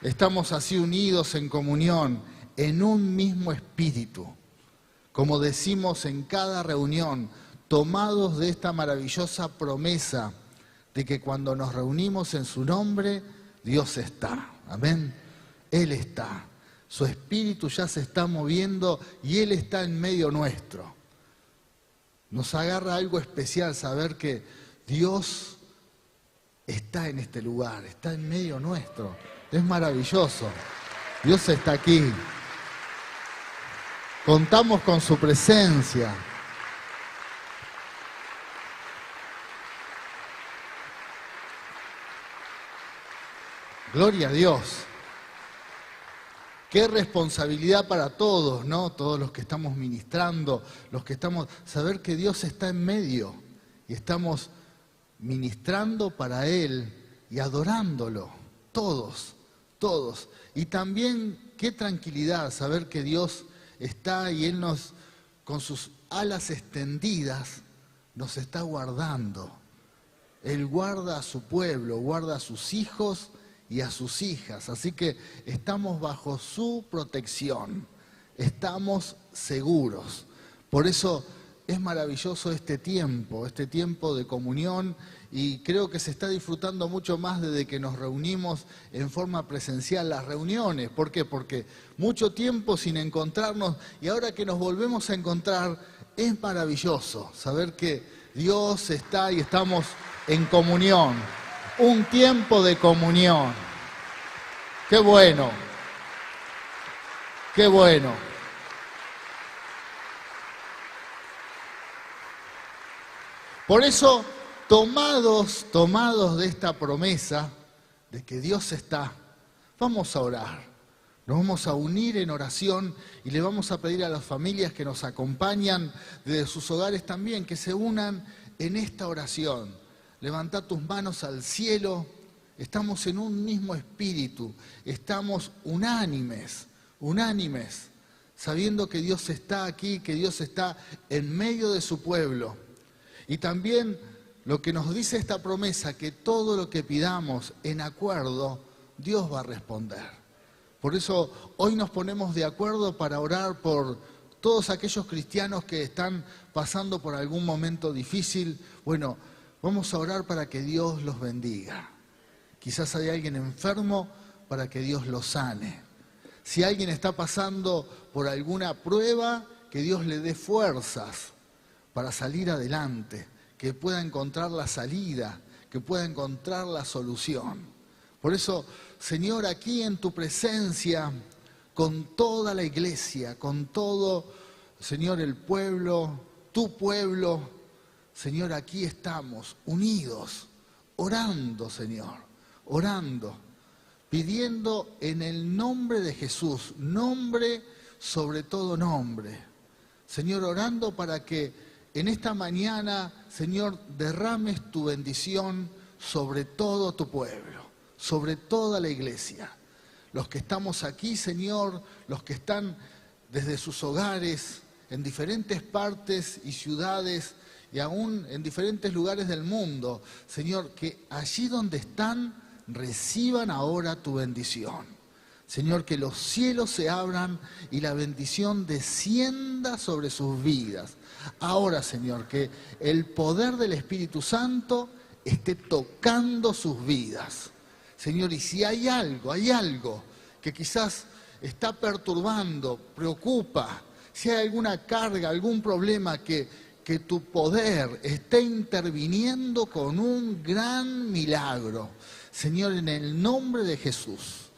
Estamos así unidos en comunión, en un mismo espíritu. Como decimos en cada reunión, tomados de esta maravillosa promesa de que cuando nos reunimos en su nombre, Dios está. Amén. Él está. Su espíritu ya se está moviendo y Él está en medio nuestro. Nos agarra algo especial saber que Dios está en este lugar, está en medio nuestro. Es maravilloso. Dios está aquí. Contamos con su presencia. Gloria a Dios. Qué responsabilidad para todos, ¿no? Todos los que estamos ministrando, los que estamos... Saber que Dios está en medio y estamos ministrando para Él y adorándolo. Todos, todos. Y también qué tranquilidad saber que Dios está y Él nos, con sus alas extendidas, nos está guardando. Él guarda a su pueblo, guarda a sus hijos y a sus hijas. Así que estamos bajo su protección, estamos seguros. Por eso es maravilloso este tiempo de comunión, y creo que se está disfrutando mucho más desde que nos reunimos en forma presencial las reuniones. ¿Por qué? Porque mucho tiempo sin encontrarnos, y ahora que nos volvemos a encontrar es maravilloso saber que Dios está y estamos en comunión. Un tiempo de comunión. ¡Qué bueno! ¡Qué bueno! Por eso, tomados de esta promesa de que Dios está, vamos a orar. Nos vamos a unir en oración y le vamos a pedir a las familias que nos acompañan desde sus hogares también, que se unan en esta oración. Levantá tus manos al cielo, estamos en un mismo espíritu, estamos unánimes, sabiendo que Dios está aquí, que Dios está en medio de su pueblo. Y también lo que nos dice esta promesa, que todo lo que pidamos en acuerdo, Dios va a responder. Por eso hoy nos ponemos de acuerdo para orar por todos aquellos cristianos que están pasando por algún momento difícil. Bueno, vamos a orar para que Dios los bendiga. Quizás hay alguien enfermo, para que Dios los sane. Si alguien está pasando por alguna prueba, que Dios le dé fuerzas para salir adelante, que pueda encontrar la salida, que pueda encontrar la solución. Por eso, Señor, aquí en tu presencia, con toda la iglesia, con todo, Señor, el pueblo, tu pueblo, Señor, aquí estamos unidos, orando, Señor, orando, pidiendo en el nombre de Jesús, nombre sobre todo nombre. Señor, orando para que en esta mañana, Señor, derrames tu bendición sobre todo tu pueblo, sobre toda la iglesia. Los que estamos aquí, Señor, los que están desde sus hogares, en diferentes partes y ciudades, y aún en diferentes lugares del mundo, Señor, que allí donde están reciban ahora tu bendición. Señor, que los cielos se abran y la bendición descienda sobre sus vidas. Ahora, Señor, que el poder del Espíritu Santo esté tocando sus vidas. Señor, y si hay algo que quizás está perturbando, preocupa, si hay alguna carga, algún problema que tu poder esté interviniendo con un gran milagro. Señor, en el nombre de Jesús,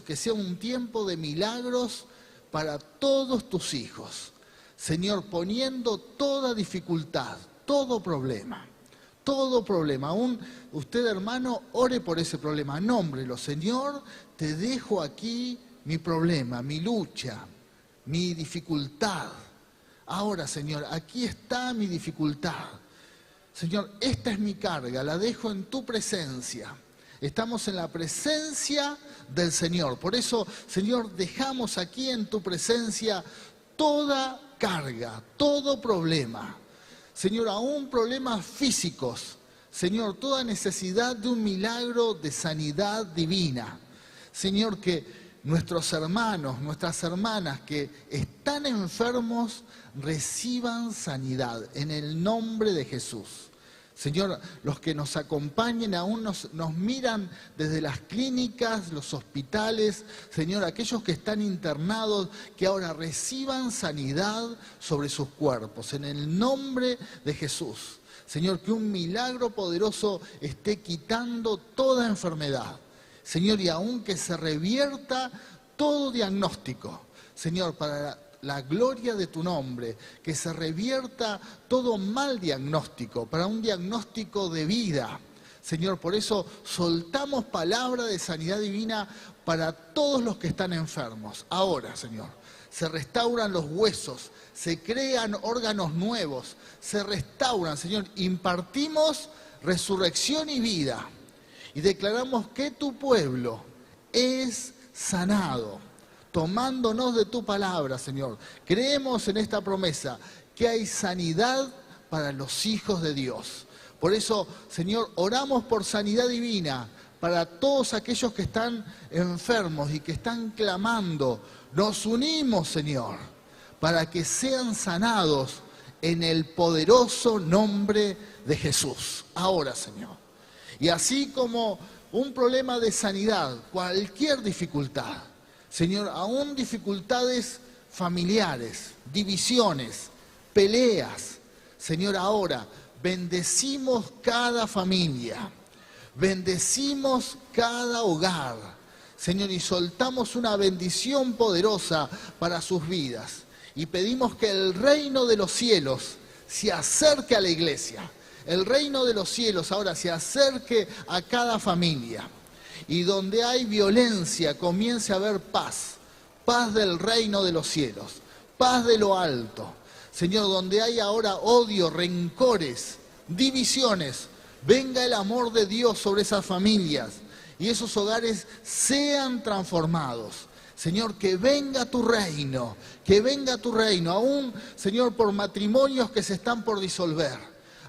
que sea un tiempo de milagros para todos tus hijos. Señor, poniendo toda dificultad, todo problema. Aún usted, hermano, ore por ese problema, nómbrelo. Señor, te dejo aquí mi problema, mi lucha, mi dificultad. Ahora, Señor, aquí está mi dificultad. Señor, esta es mi carga, la dejo en tu presencia. Estamos en la presencia del Señor. Por eso, Señor, dejamos aquí en tu presencia toda carga, todo problema. Señor, aún problemas físicos. Señor, toda necesidad de un milagro de sanidad divina. Señor, que nuestros hermanos, nuestras hermanas que están enfermos reciban sanidad en el nombre de Jesús. Señor, los que nos acompañen aún nos miran desde las clínicas, los hospitales. Señor, aquellos que están internados, que ahora reciban sanidad sobre sus cuerpos, en el nombre de Jesús. Señor, que un milagro poderoso esté quitando toda enfermedad. Señor, y aún que se revierta todo diagnóstico. Señor, para la gloria de tu nombre, que se revierta todo mal diagnóstico, para un diagnóstico de vida. Señor, por eso soltamos palabra de sanidad divina para todos los que están enfermos. Ahora, Señor, se restauran los huesos, se crean órganos nuevos, se restauran, Señor. Impartimos resurrección y vida y declaramos que tu pueblo es sanado, tomándonos de tu palabra, Señor. Creemos en esta promesa que hay sanidad para los hijos de Dios. Por eso, Señor, oramos por sanidad divina para todos aquellos que están enfermos y que están clamando. Nos unimos, Señor, para que sean sanados en el poderoso nombre de Jesús. Ahora, Señor. Y así como un problema de sanidad, cualquier dificultad, Señor, aún dificultades familiares, divisiones, peleas, Señor, ahora bendecimos cada familia, bendecimos cada hogar, Señor, y soltamos una bendición poderosa para sus vidas. Y pedimos que el reino de los cielos se acerque a la iglesia. El reino de los cielos ahora se acerque a cada familia. Y donde hay violencia comience a haber paz. Paz del reino de los cielos. Paz de lo alto. Señor, donde hay ahora odio, rencores, divisiones, venga el amor de Dios sobre esas familias. Y esos hogares sean transformados. Señor, que venga tu reino, aún, Señor, por matrimonios que se están por disolver,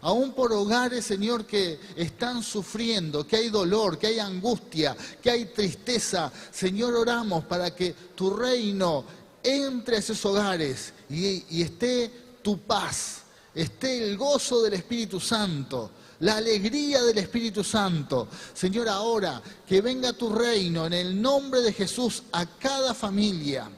aún por hogares, Señor, que están sufriendo, que hay dolor, que hay angustia, que hay tristeza. Señor, oramos para que tu reino entre a esos hogares y esté tu paz, esté el gozo del Espíritu Santo, la alegría del Espíritu Santo. Señor, ahora que venga tu reino en el nombre de Jesús a cada familia.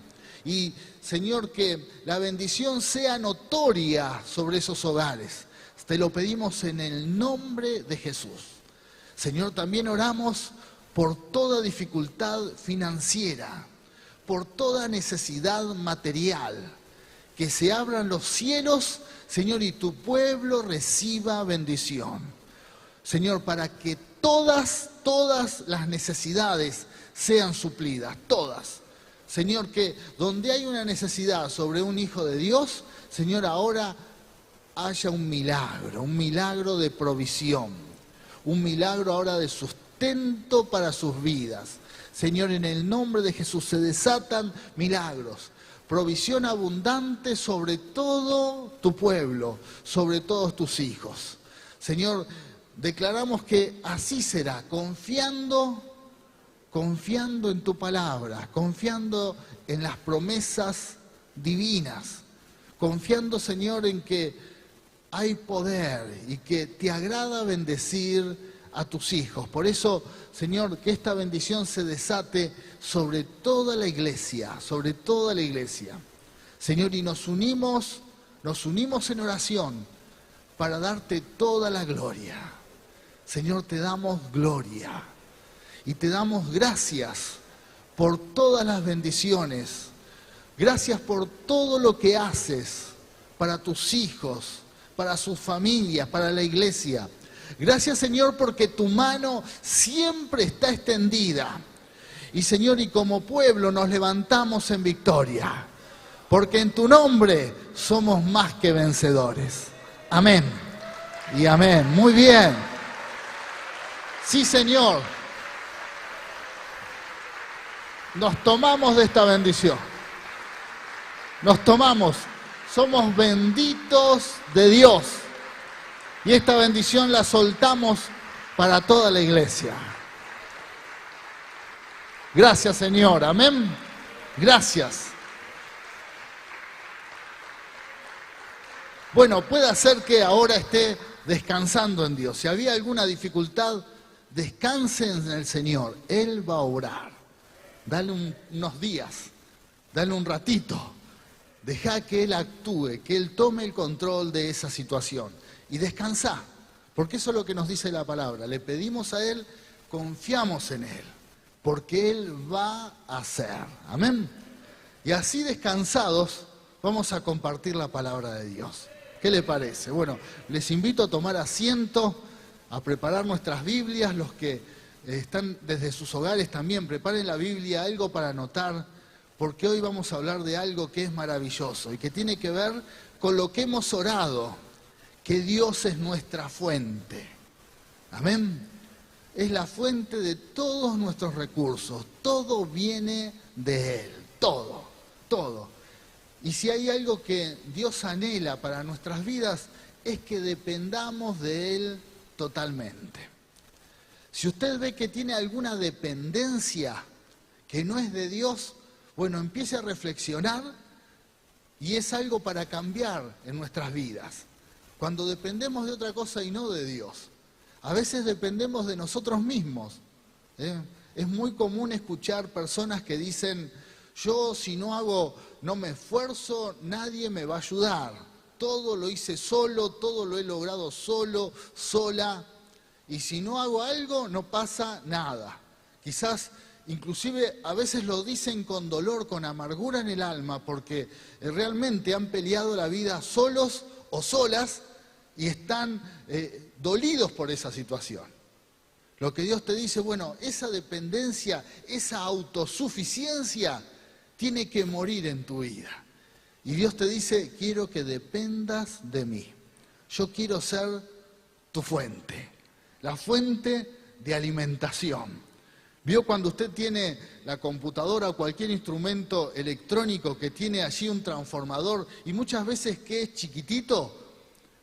Y, Señor, que la bendición sea notoria sobre esos hogares. Te lo pedimos en el nombre de Jesús. Señor, también oramos por toda dificultad financiera, por toda necesidad material. Que se abran los cielos, Señor, y tu pueblo reciba bendición. Señor, para que todas las necesidades sean suplidas, todas. Señor, que donde hay una necesidad sobre un hijo de Dios, Señor, ahora haya un milagro de provisión, un milagro ahora de sustento para sus vidas. Señor, en el nombre de Jesús se desatan milagros. Provisión abundante sobre todo tu pueblo, sobre todos tus hijos. Señor, declaramos que así será, confiando en tu palabra, confiando en las promesas divinas, confiando, Señor, en que hay poder y que te agrada bendecir a tus hijos. Por eso, Señor, que esta bendición se desate sobre toda la iglesia, sobre toda la iglesia. Señor, y nos unimos en oración para darte toda la gloria. Señor, te damos gloria y te damos gracias por todas las bendiciones. Gracias por todo lo que haces para tus hijos, para sus familias, para la iglesia. Gracias, Señor, porque tu mano siempre está extendida. Y, Señor, y como pueblo nos levantamos en victoria, porque en tu nombre somos más que vencedores. Amén y amén. Muy bien. Sí, Señor. Nos tomamos de esta bendición. Nos tomamos. Somos benditos de Dios. Y esta bendición la soltamos para toda la iglesia. Gracias, Señor. Amén. Gracias. Bueno, puede ser que ahora esté descansando en Dios. Si había alguna dificultad, descansen en el Señor. Él va a obrar. Dale unos días, dale un ratito. Deja que Él actúe, que Él tome el control de esa situación. Y descansa, porque eso es lo que nos dice la palabra. Le pedimos a Él, confiamos en Él, porque Él va a hacer. Amén. Y así descansados vamos a compartir la palabra de Dios. ¿Qué le parece? Bueno, les invito a tomar asiento, a preparar nuestras Biblias. Los que están desde sus hogares también, preparen la Biblia, algo para anotar, porque hoy vamos a hablar de algo que es maravilloso y que tiene que ver con lo que hemos orado, que Dios es nuestra fuente. Amén. Es la fuente de todos nuestros recursos. Todo viene de Él. Todo, todo. Y si hay algo que Dios anhela para nuestras vidas, es que dependamos de Él totalmente. Si usted ve que tiene alguna dependencia que no es de Dios, bueno, empiece a reflexionar y es algo para cambiar en nuestras vidas. Cuando dependemos de otra cosa y no de Dios, a veces dependemos de nosotros mismos. Es muy común escuchar personas que dicen, yo si no me esfuerzo, nadie me va a ayudar. Todo lo hice solo, todo lo he logrado solo, sola. Y si no hago algo, no pasa nada. Quizás, inclusive, a veces lo dicen con dolor, con amargura en el alma, porque realmente han peleado la vida solos o solas y están dolidos por esa situación. Lo que Dios te dice, bueno, esa dependencia, esa autosuficiencia tiene que morir en tu vida. Y Dios te dice, quiero que dependas de mí. Yo quiero ser tu fuente, la fuente de alimentación. ¿Vio cuando usted tiene la computadora o cualquier instrumento electrónico que tiene allí un transformador y muchas veces que es chiquitito,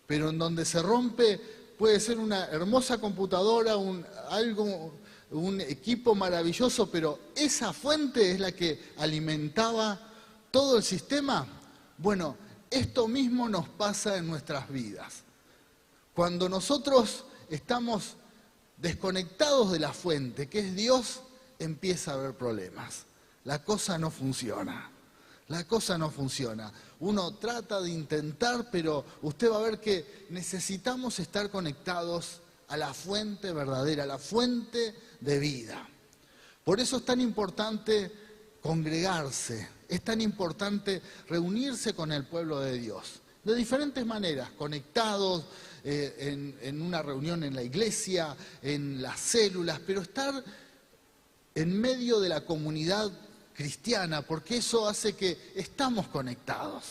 pero en donde se rompe puede ser una hermosa computadora, un equipo maravilloso, pero esa fuente es la que alimentaba todo el sistema? Bueno, esto mismo nos pasa en nuestras vidas. Cuando nosotros estamos desconectados de la fuente, que es Dios, empieza a haber problemas. La cosa no funciona. La cosa no funciona. Uno trata de intentar, pero usted va a ver que necesitamos estar conectados a la fuente verdadera, a la fuente de vida. Por eso es tan importante congregarse, es tan importante reunirse con el pueblo de Dios. De diferentes maneras, conectados en una reunión en la iglesia, en las células, pero estar en medio de la comunidad cristiana, porque eso hace que estamos conectados.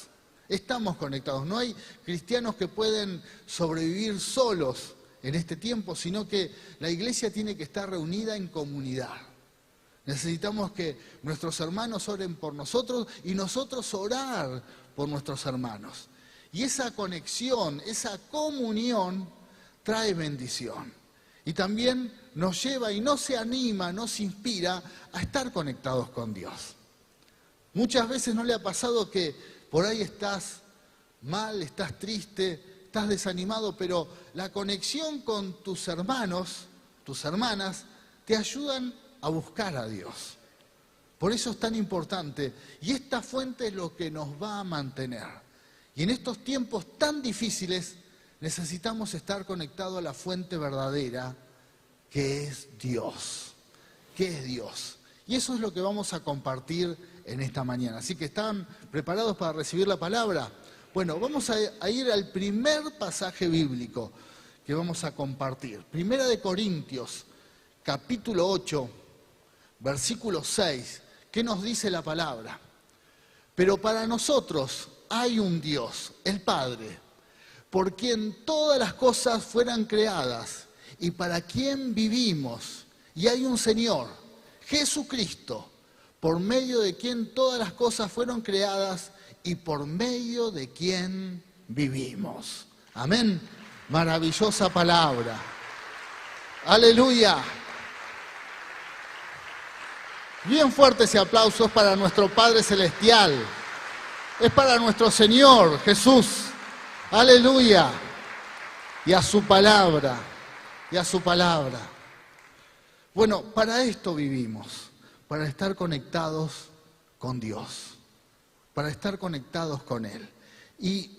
Estamos conectados. No hay cristianos que pueden sobrevivir solos en este tiempo, sino que la iglesia tiene que estar reunida en comunidad. Necesitamos que nuestros hermanos oren por nosotros y nosotros orar por nuestros hermanos. Y esa conexión, esa comunión trae bendición. Y también nos lleva y nos anima, nos inspira a estar conectados con Dios. Muchas veces no le ha pasado que por ahí estás mal, estás triste, estás desanimado, pero la conexión con tus hermanos, tus hermanas, te ayudan a buscar a Dios. Por eso es tan importante. Y esta fuente es lo que nos va a mantener. Y en estos tiempos tan difíciles necesitamos estar conectados a la fuente verdadera, que es Dios. ¿Qué es Dios? Y eso es lo que vamos a compartir en esta mañana. Así que, ¿están preparados para recibir la palabra? Bueno, vamos a ir al primer pasaje bíblico que vamos a compartir. Primera de Corintios, capítulo 8, versículo 6. ¿Qué nos dice la palabra? Pero para nosotros hay un Dios, el Padre, por quien todas las cosas fueran creadas y para quien vivimos. Y hay un Señor, Jesucristo, por medio de quien todas las cosas fueron creadas y por medio de quien vivimos. Amén. Maravillosa palabra. Aleluya. Bien fuerte ese aplauso, es para nuestro Padre Celestial. Es para nuestro Señor Jesús. Aleluya. Y a su palabra. Y a su palabra. Bueno, para esto vivimos. Para estar conectados con Dios. Para estar conectados con Él. Y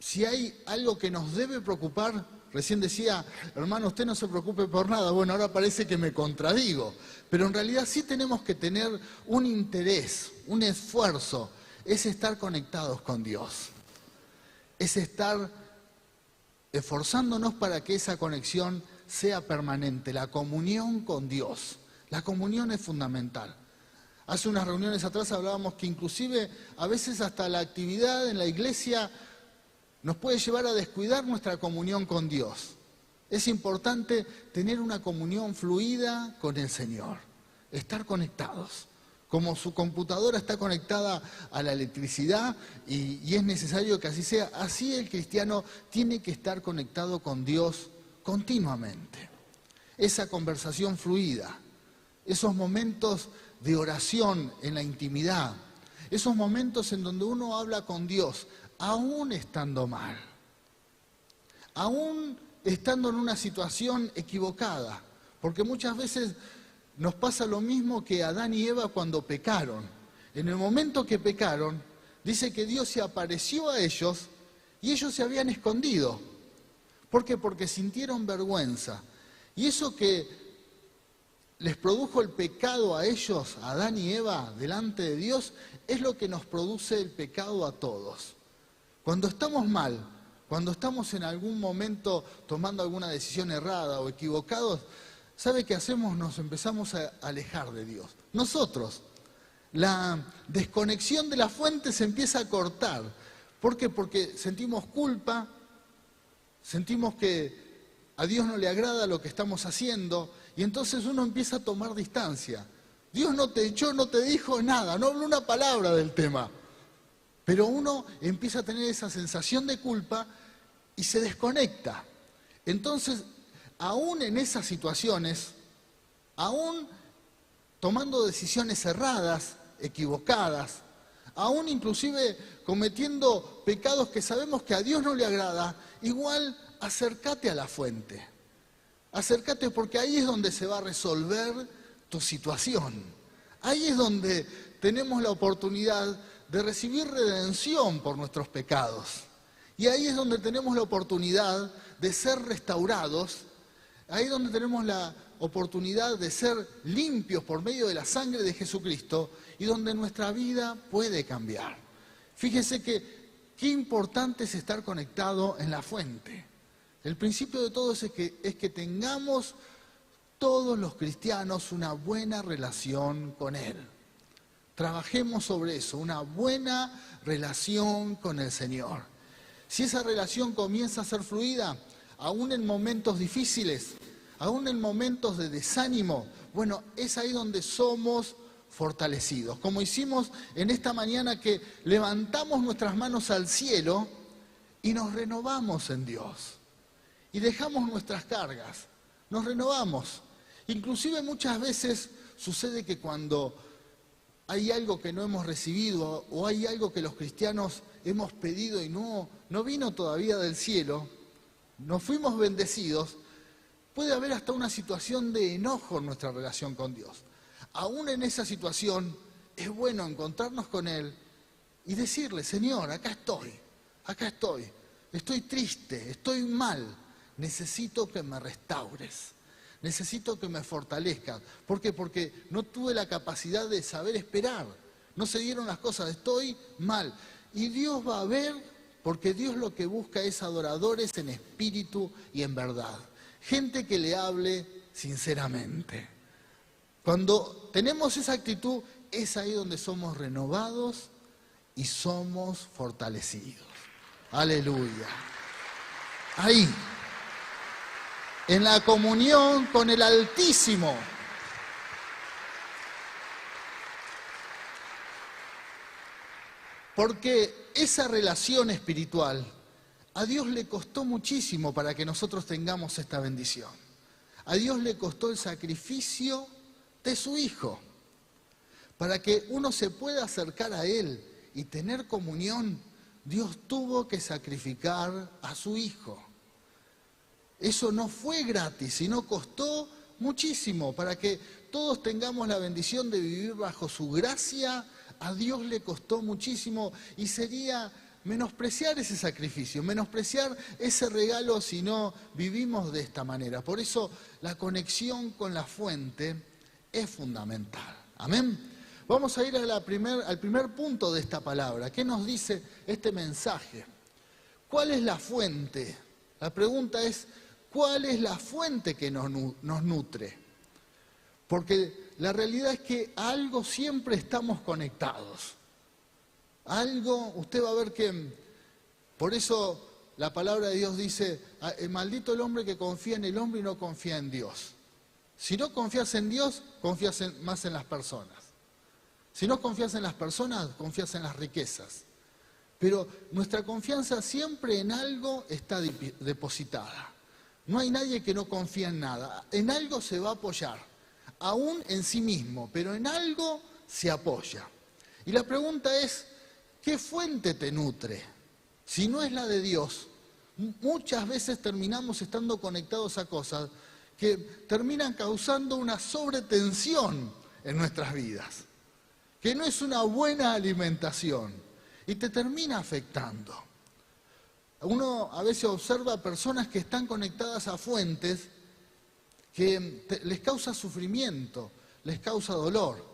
si hay algo que nos debe preocupar, recién decía, hermano, usted no se preocupe por nada. Bueno, ahora parece que me contradigo. Pero en realidad sí tenemos que tener un interés, un esfuerzo. Es estar conectados con Dios. Es estar esforzándonos para que esa conexión sea permanente. La comunión con Dios. La comunión es fundamental. Hace unas reuniones atrás hablábamos que inclusive a veces hasta la actividad en la iglesia nos puede llevar a descuidar nuestra comunión con Dios. Es importante tener una comunión fluida con el Señor, estar conectados. Como su computadora está conectada a la electricidad y es necesario que así sea, así el cristiano tiene que estar conectado con Dios continuamente. Esa conversación fluida, esos momentos de oración en la intimidad, esos momentos en donde uno habla con Dios, aún estando mal, aún estando en una situación equivocada, porque muchas veces nos pasa lo mismo que Adán y Eva cuando pecaron. En el momento que pecaron, dice que Dios se apareció a ellos y ellos se habían escondido. ¿Por qué? Porque sintieron vergüenza. Y eso que les produjo el pecado a ellos, a Adán y Eva, delante de Dios, es lo que nos produce el pecado a todos. Cuando estamos mal, cuando estamos en algún momento tomando alguna decisión errada o equivocados, ¿sabe qué hacemos? Nos empezamos a alejar de Dios. Nosotros, la desconexión de la fuente se empieza a cortar. ¿Por qué? Porque sentimos culpa, sentimos que a Dios no le agrada lo que estamos haciendo y entonces uno empieza a tomar distancia. Dios no te echó, no te dijo nada, no habló una palabra del tema. Pero uno empieza a tener esa sensación de culpa y se desconecta. Entonces, aún en esas situaciones, aún tomando decisiones erradas, equivocadas, aún inclusive cometiendo pecados que sabemos que a Dios no le agrada, igual acércate a la fuente. Acércate porque ahí es donde se va a resolver tu situación. Ahí es donde tenemos la oportunidad de recibir redención por nuestros pecados. Y ahí es donde tenemos la oportunidad de ser restaurados. Ahí es donde tenemos la oportunidad de ser limpios por medio de la sangre de Jesucristo y donde nuestra vida puede cambiar. Fíjese que qué importante es estar conectado en la fuente. El principio de todo es que tengamos todos los cristianos una buena relación con Él. Trabajemos sobre eso, una buena relación con el Señor. Si esa relación comienza a ser fluida, aún en momentos difíciles, aún en momentos de desánimo, bueno, es ahí donde somos fortalecidos. Como hicimos en esta mañana que levantamos nuestras manos al cielo y nos renovamos en Dios. Y dejamos nuestras cargas, nos renovamos. Inclusive muchas veces sucede que cuando hay algo que no hemos recibido o hay algo que los cristianos hemos pedido y no vino todavía del cielo, no fuimos bendecidos, puede haber hasta una situación de enojo en nuestra relación con Dios. Aún en esa situación es bueno encontrarnos con Él y decirle, Señor, acá estoy triste, estoy mal, necesito que me restaures. Necesito que me fortalezcas. ¿Por qué? Porque no tuve la capacidad de saber esperar. No se dieron las cosas, estoy mal. Y Dios va a ver, porque Dios lo que busca es adoradores en espíritu y en verdad. Gente que le hable sinceramente. Cuando tenemos esa actitud, es ahí donde somos renovados y somos fortalecidos. Aleluya. Ahí. En la comunión con el Altísimo. Porque esa relación espiritual A Dios le costó muchísimo para que nosotros tengamos esta bendición. A Dios le costó el sacrificio de su Hijo. Para que uno se pueda acercar a Él y tener comunión, Dios tuvo que sacrificar a su Hijo. Eso no fue gratis, sino costó muchísimo. Para que todos tengamos la bendición de vivir bajo su gracia, a Dios le costó muchísimo y sería menospreciar ese sacrificio, menospreciar ese regalo si no vivimos de esta manera. Por eso la conexión con la fuente es fundamental. Amén. Vamos a ir al primer punto de esta palabra. ¿Qué nos dice este mensaje? ¿Cuál es la fuente? La pregunta es, ¿cuál es la fuente que nos nutre? Porque la realidad es que a algo siempre estamos conectados. Algo, usted va a ver que, por eso la palabra de Dios dice, maldito el hombre que confía en el hombre y no confía en Dios. Si no confías en Dios, confías más en las personas. Si no confías en las personas, confías en las riquezas. Pero nuestra confianza siempre en algo está depositada. No hay nadie que no confía en nada. En algo se va a apoyar, aún en sí mismo, pero en algo se apoya. Y la pregunta es, ¿qué fuente te nutre? Si no es la de Dios, muchas veces terminamos estando conectados a cosas que terminan causando una sobretensión en nuestras vidas, que no es una buena alimentación y te termina afectando. Uno a veces observa personas que están conectadas a fuentes que les causa sufrimiento, les causa dolor.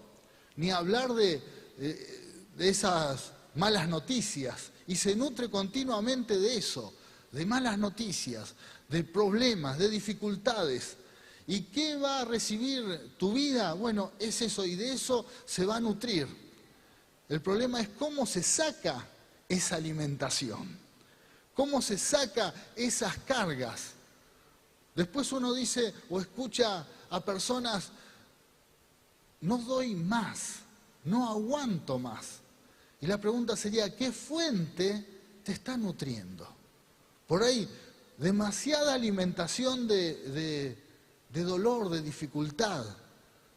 Ni hablar de esas malas noticias. Y se nutre continuamente de eso, de malas noticias, de problemas, de dificultades. ¿Y qué va a recibir tu vida? Bueno, es eso, y de eso se va a nutrir. El problema es cómo se saca esa alimentación, cómo se saca esas cargas. Después uno dice o escucha a personas, no doy más, no aguanto más. Y la pregunta sería, ¿qué fuente te está nutriendo? Por ahí, demasiada alimentación de dolor, de dificultad,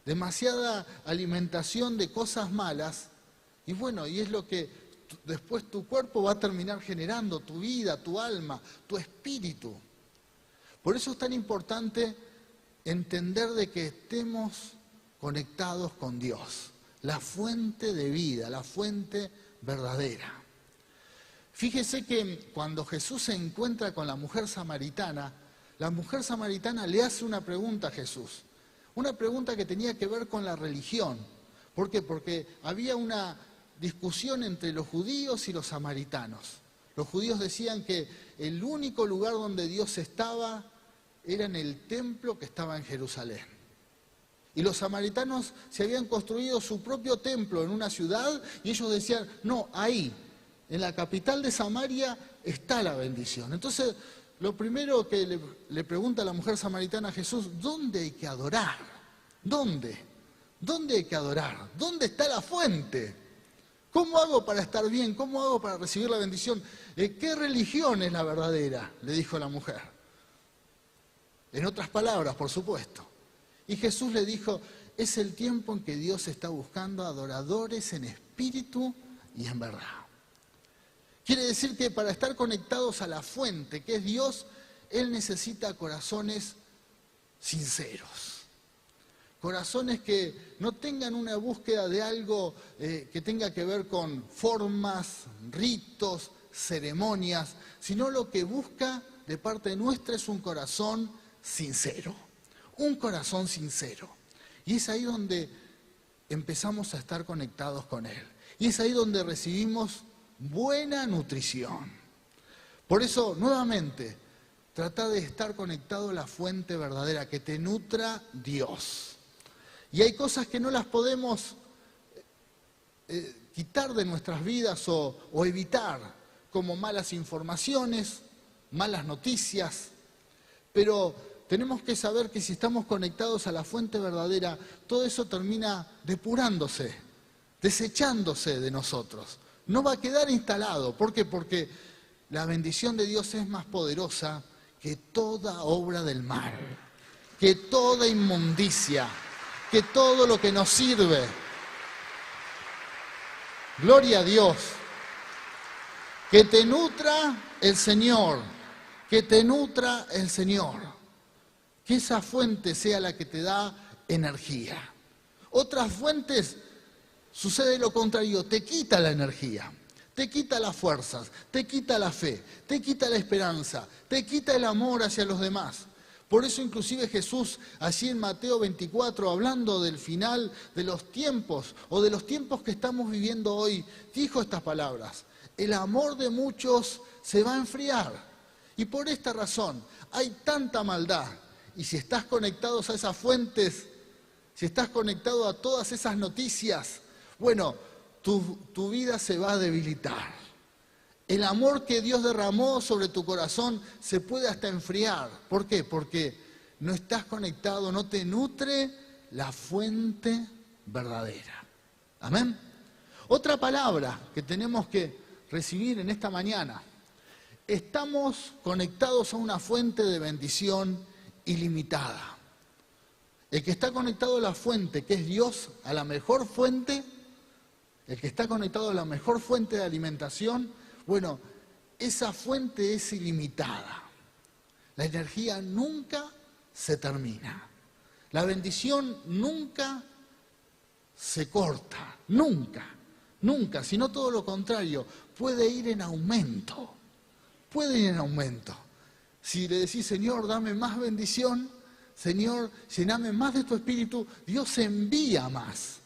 demasiada alimentación de cosas malas, y bueno, y es lo que después tu cuerpo va a terminar generando, tu vida, tu alma, tu espíritu. Por eso es tan importante entender de que estemos conectados con Dios, la fuente de vida, la fuente verdadera. Fíjese que cuando Jesús se encuentra con la mujer samaritana le hace una pregunta a Jesús, una pregunta que tenía que ver con la religión. ¿Por qué? Porque había una discusión entre los judíos y los samaritanos. Los judíos decían que el único lugar donde Dios estaba era en el templo que estaba en Jerusalén. Y los samaritanos se habían construido su propio templo en una ciudad y ellos decían, no, ahí, en la capital de Samaria está la bendición. Entonces, lo primero que le pregunta la mujer samaritana a Jesús, ¿dónde hay que adorar? ¿Dónde? ¿Dónde hay que adorar? ¿Dónde está la fuente? ¿Cómo hago para estar bien? ¿Cómo hago para recibir la bendición? ¿Qué religión es la verdadera? Le dijo la mujer. En otras palabras, por supuesto. Y Jesús le dijo, es el tiempo en que Dios está buscando adoradores en espíritu y en verdad. Quiere decir que para estar conectados a la fuente, que es Dios, Él necesita corazones sinceros. Corazones que no tengan una búsqueda de algo que tenga que ver con formas, ritos, ceremonias, sino lo que busca de parte nuestra es un corazón sincero. Un corazón sincero. Y es ahí donde empezamos a estar conectados con Él. Y es ahí donde recibimos buena nutrición. Por eso, nuevamente, trata de estar conectado a la fuente verdadera, que te nutra Dios. Y hay cosas que no las podemos quitar de nuestras vidas o evitar, como malas informaciones, malas noticias, pero tenemos que saber que si estamos conectados a la fuente verdadera, todo eso termina depurándose, desechándose de nosotros. No va a quedar instalado. ¿Por qué? Porque la bendición de Dios es más poderosa que toda obra del mal, que toda inmundicia, que todo lo que nos sirve. Gloria a Dios. Que te nutra el Señor, que te nutra el Señor. Que esa fuente sea la que te da energía. Otras fuentes sucede lo contrario, te quita la energía, te quita las fuerzas, te quita la fe, te quita la esperanza, te quita el amor hacia los demás. Por eso inclusive Jesús, allí en Mateo 24, hablando del final de los tiempos o de los tiempos que estamos viviendo hoy, dijo estas palabras: el amor de muchos se va a enfriar. Y por esta razón hay tanta maldad. Y si estás conectado a esas fuentes, si estás conectado a todas esas noticias, bueno, tu vida se va a debilitar. El amor que Dios derramó sobre tu corazón se puede hasta enfriar. ¿Por qué? Porque no estás conectado, no te nutre la fuente verdadera. Amén. Otra palabra que tenemos que recibir en esta mañana. Estamos conectados a una fuente de bendición ilimitada. El que está conectado a la fuente, que es Dios, a la mejor fuente, el que está conectado a la mejor fuente de alimentación, bueno, esa fuente es ilimitada. La energía nunca se termina. La bendición nunca se corta, nunca, sino todo lo contrario, puede ir en aumento, puede ir en aumento. Si le decís, Señor, dame más bendición, Señor, llename más de tu espíritu, Dios envía más.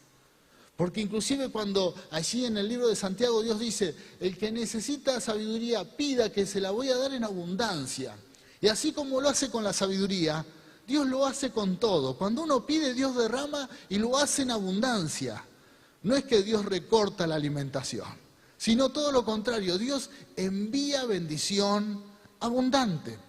Porque inclusive cuando allí en el libro de Santiago Dios dice, el que necesita sabiduría pida, que se la voy a dar en abundancia. Y así como lo hace con la sabiduría, Dios lo hace con todo. Cuando uno pide, Dios derrama y lo hace en abundancia. No es que Dios recorta la alimentación, sino todo lo contrario, Dios envía bendición abundante.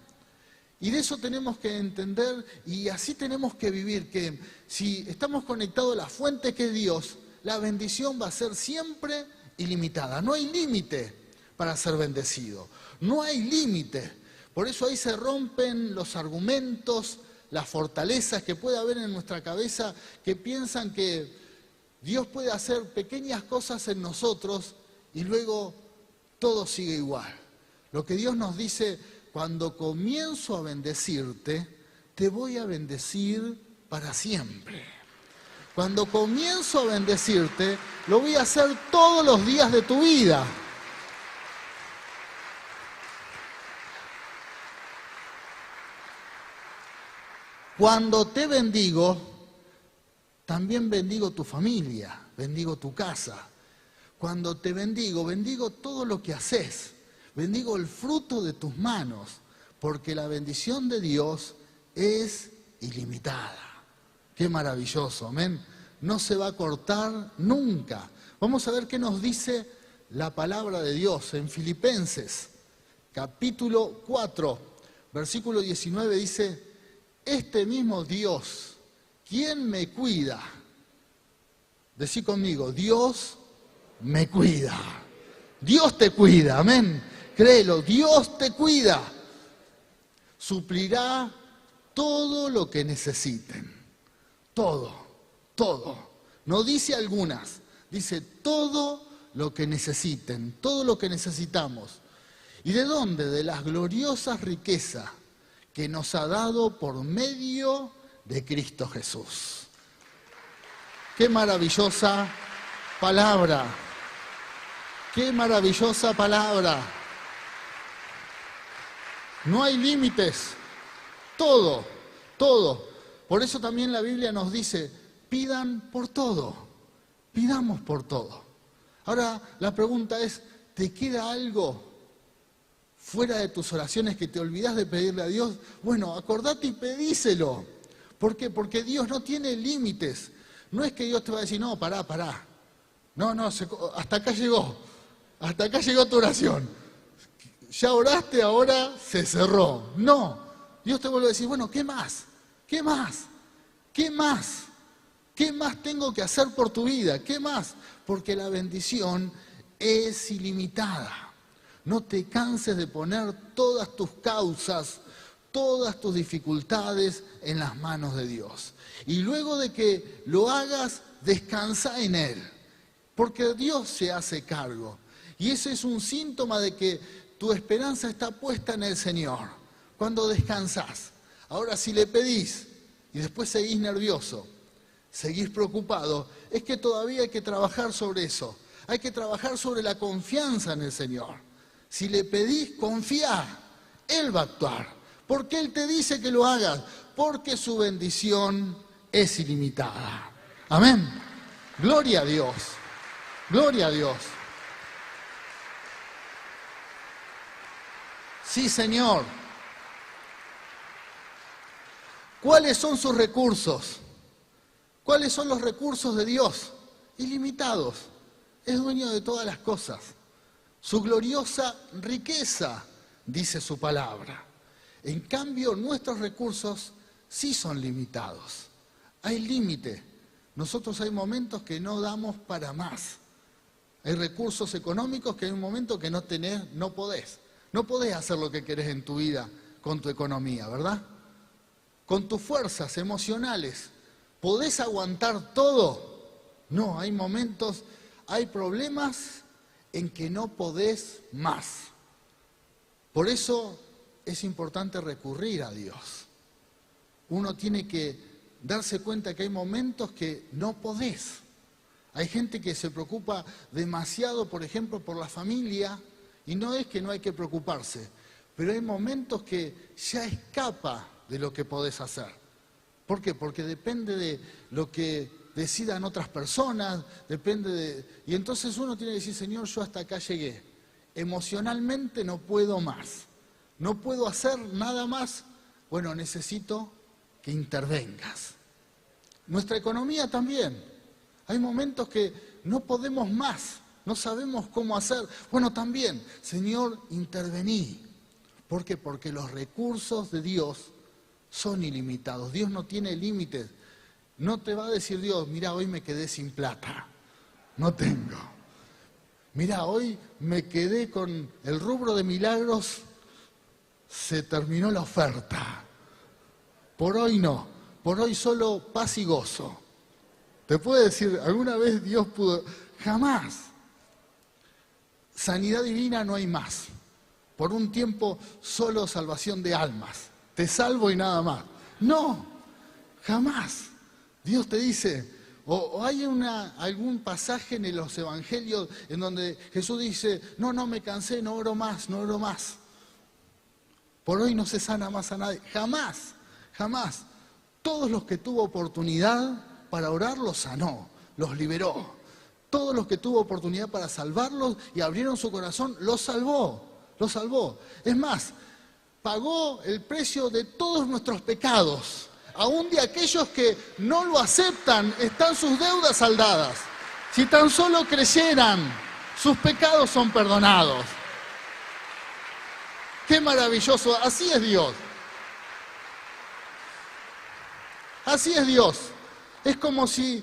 Y de eso tenemos que entender y así tenemos que vivir, que si estamos conectados a la fuente que es Dios, la bendición va a ser siempre ilimitada. No hay límite para ser bendecido, no hay límite. Por eso ahí se rompen los argumentos, las fortalezas que puede haber en nuestra cabeza que piensan que Dios puede hacer pequeñas cosas en nosotros y luego todo sigue igual. Lo que Dios nos dice: cuando comienzo a bendecirte, te voy a bendecir para siempre. Cuando comienzo a bendecirte, lo voy a hacer todos los días de tu vida. Cuando te bendigo, también bendigo tu familia, bendigo tu casa. Cuando te bendigo, bendigo todo lo que haces. Bendigo el fruto de tus manos, porque la bendición de Dios es ilimitada. Qué maravilloso, amén. No se va a cortar nunca. Vamos a ver qué nos dice la palabra de Dios en Filipenses, capítulo 4, versículo 19, dice: este mismo Dios, ¿quién me cuida? Decí conmigo, Dios me cuida. Dios te cuida, amén. Créelo, Dios te cuida. Suplirá todo lo que necesiten. Todo. No dice algunas, dice todo lo que necesiten, todo lo que necesitamos. ¿Y de dónde? De las gloriosas riquezas que nos ha dado por medio de Cristo Jesús. Qué maravillosa palabra. Qué maravillosa palabra. No hay límites. Todo. Por eso también la Biblia nos dice, pidan por todo. Pidamos por todo. Ahora la pregunta es, ¿te queda algo fuera de tus oraciones que te olvidás de pedirle a Dios? Bueno, acordate y pedíselo. ¿Por qué? Porque Dios no tiene límites. No es que Dios te va a decir, no, pará. No, hasta acá llegó. Hasta acá llegó tu oración. Ya oraste, ahora se cerró. No. Dios te vuelve a decir, bueno, ¿qué más? ¿Qué más? ¿Qué más? ¿Qué más tengo que hacer por tu vida? ¿Qué más? Porque la bendición es ilimitada. No te canses de poner todas tus causas, todas tus dificultades en las manos de Dios. Y luego de que lo hagas, descansa en Él, porque Dios se hace cargo. Y ese es un síntoma de que tu esperanza está puesta en el Señor, cuando descansás. Ahora, si le pedís y después seguís nervioso, seguís preocupado, es que todavía hay que trabajar sobre eso. Hay que trabajar sobre la confianza en el Señor. Si le pedís, confía, Él va a actuar. ¿Por qué Él te dice que lo hagas? Porque su bendición es ilimitada. Amén. Gloria a Dios. Gloria a Dios. Sí, Señor. ¿Cuáles son sus recursos? ¿Cuáles son los recursos de Dios? Ilimitados. Es dueño de todas las cosas. Su gloriosa riqueza, dice su palabra. En cambio, nuestros recursos sí son limitados. Hay límite. Nosotros hay momentos que no damos para más. Hay recursos económicos que hay un momento que no tenés, no podés. No podés hacer lo que querés en tu vida con tu economía, ¿verdad? Con tus fuerzas emocionales. ¿Podés aguantar todo? No, hay momentos, hay problemas en que no podés más. Por eso es importante recurrir a Dios. Uno tiene que darse cuenta que hay momentos que no podés. Hay gente que se preocupa demasiado, por ejemplo, por la familia, y no es que no hay que preocuparse, pero hay momentos que ya escapa de lo que podés hacer. ¿Por qué? Porque depende de lo que decidan otras personas, y entonces uno tiene que decir, Señor, yo hasta acá llegué. Emocionalmente no puedo más. No puedo hacer nada más. Bueno, necesito que intervengas. Nuestra economía también. Hay momentos que no podemos más, no sabemos cómo hacer. Bueno, también, Señor, intervení. ¿Por qué? Porque los recursos de Dios son ilimitados. Dios no tiene límites. No te va a decir Dios, mira, hoy me quedé sin plata. No tengo. Mira, hoy me quedé con el rubro de milagros, se terminó la oferta. Por hoy no, por hoy solo paz y gozo. Te puede decir, ¿alguna vez Dios pudo? Jamás. Sanidad divina no hay más. Por un tiempo solo salvación de almas. Te salvo y nada más. No, jamás. Dios te dice, o hay algún pasaje en los evangelios en donde Jesús dice, no me cansé, no oro más. Por hoy no se sana más a nadie. Jamás, jamás. Todos los que tuvo oportunidad para orar los sanó, los liberó. Todos los que tuvo oportunidad para salvarlos y abrieron su corazón, los salvó. Es más, pagó el precio de todos nuestros pecados. Aún de aquellos que no lo aceptan, están sus deudas saldadas. Si tan solo creyeran, sus pecados son perdonados. ¡Qué maravilloso! Así es Dios. Así es Dios. Es como si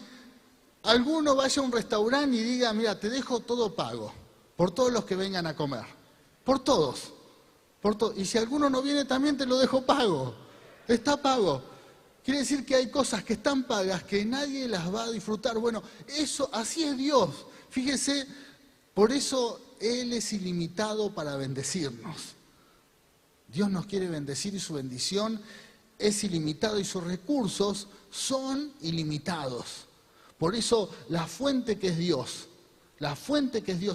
alguno vaya a un restaurante y diga, mira, te dejo todo pago, por todos los que vengan a comer. Por todos. Y si alguno no viene, también te lo dejo pago. Está pago. Quiere decir que hay cosas que están pagas que nadie las va a disfrutar. Bueno, eso, así es Dios. Fíjese, por eso Él es ilimitado para bendecirnos. Dios nos quiere bendecir y su bendición es ilimitada y sus recursos son ilimitados. Por eso la fuente que es Dios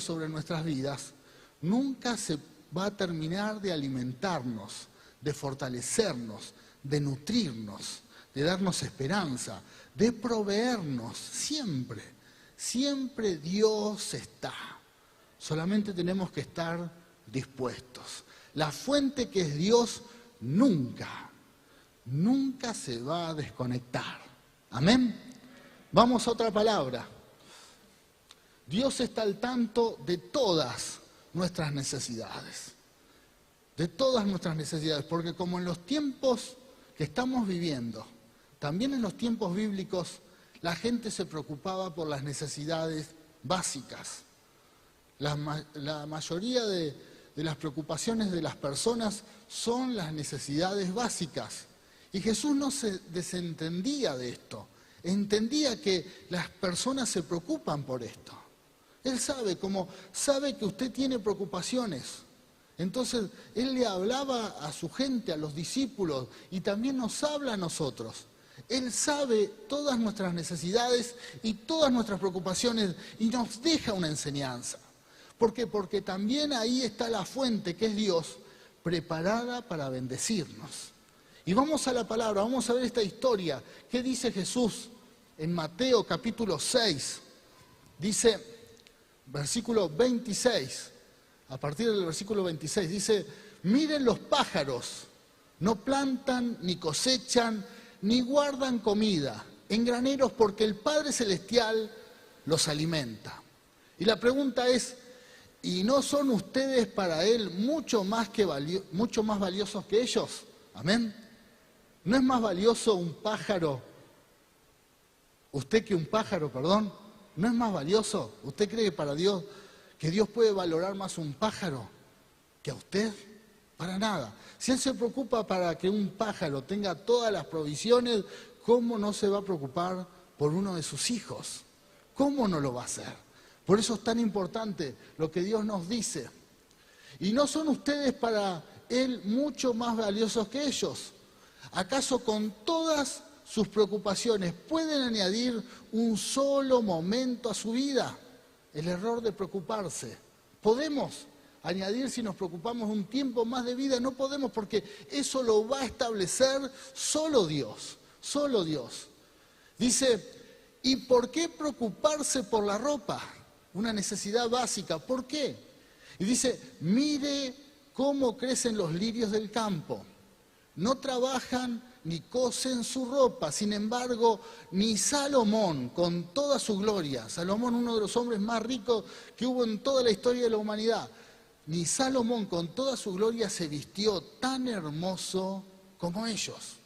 sobre nuestras vidas, nunca se va a terminar de alimentarnos, de fortalecernos, de nutrirnos, de darnos esperanza, de proveernos siempre. Siempre Dios está. Solamente tenemos que estar dispuestos. La fuente que es Dios nunca se va a desconectar. Amén. Vamos a otra palabra. Dios está al tanto de todas nuestras necesidades. De todas nuestras necesidades. Porque como en los tiempos que estamos viviendo, también en los tiempos bíblicos, la gente se preocupaba por las necesidades básicas. La mayoría de de las preocupaciones de las personas son las necesidades básicas. Y Jesús no se desentendía de esto. Entendía que las personas se preocupan por esto. Él sabe, como sabe que usted tiene preocupaciones. Entonces, Él le hablaba a su gente, a los discípulos, y también nos habla a nosotros. Él sabe todas nuestras necesidades y todas nuestras preocupaciones y nos deja una enseñanza. ¿Por qué? Porque también ahí está la fuente, que es Dios, preparada para bendecirnos. Y vamos a la palabra, vamos a ver esta historia. ¿Qué dice Jesús en Mateo capítulo 6? Dice, versículo 26, a partir del versículo 26, dice, miren los pájaros, no plantan ni cosechan, ni guardan comida en graneros porque el Padre Celestial los alimenta. Y la pregunta es, ¿y no son ustedes para Él mucho más valiosos que ellos? Amén. ¿No es más valioso un pájaro, usted que un pájaro, perdón? ¿No es más valioso? ¿Usted cree que Dios puede valorar más un pájaro que a usted? Para nada. Si Él se preocupa para que un pájaro tenga todas las provisiones, ¿cómo no se va a preocupar por uno de sus hijos? ¿Cómo no lo va a hacer? Por eso es tan importante lo que Dios nos dice. ¿Y no son ustedes para Él mucho más valiosos que ellos? ¿Acaso con todas sus preocupaciones pueden añadir un solo momento a su vida? El error de preocuparse. ¿Podemos añadir, si nos preocupamos, un tiempo más de vida? No podemos, porque eso lo va a establecer solo Dios, solo Dios. Dice, ¿y por qué preocuparse por la ropa? Una necesidad básica. ¿Por qué? Y dice, mire cómo crecen los lirios del campo. No trabajan ni cosen su ropa. Sin embargo, ni Salomón, con toda su gloria, Salomón, uno de los hombres más ricos que hubo en toda la historia de la humanidad, ni Salomón con toda su gloria se vistió tan hermoso como ellos.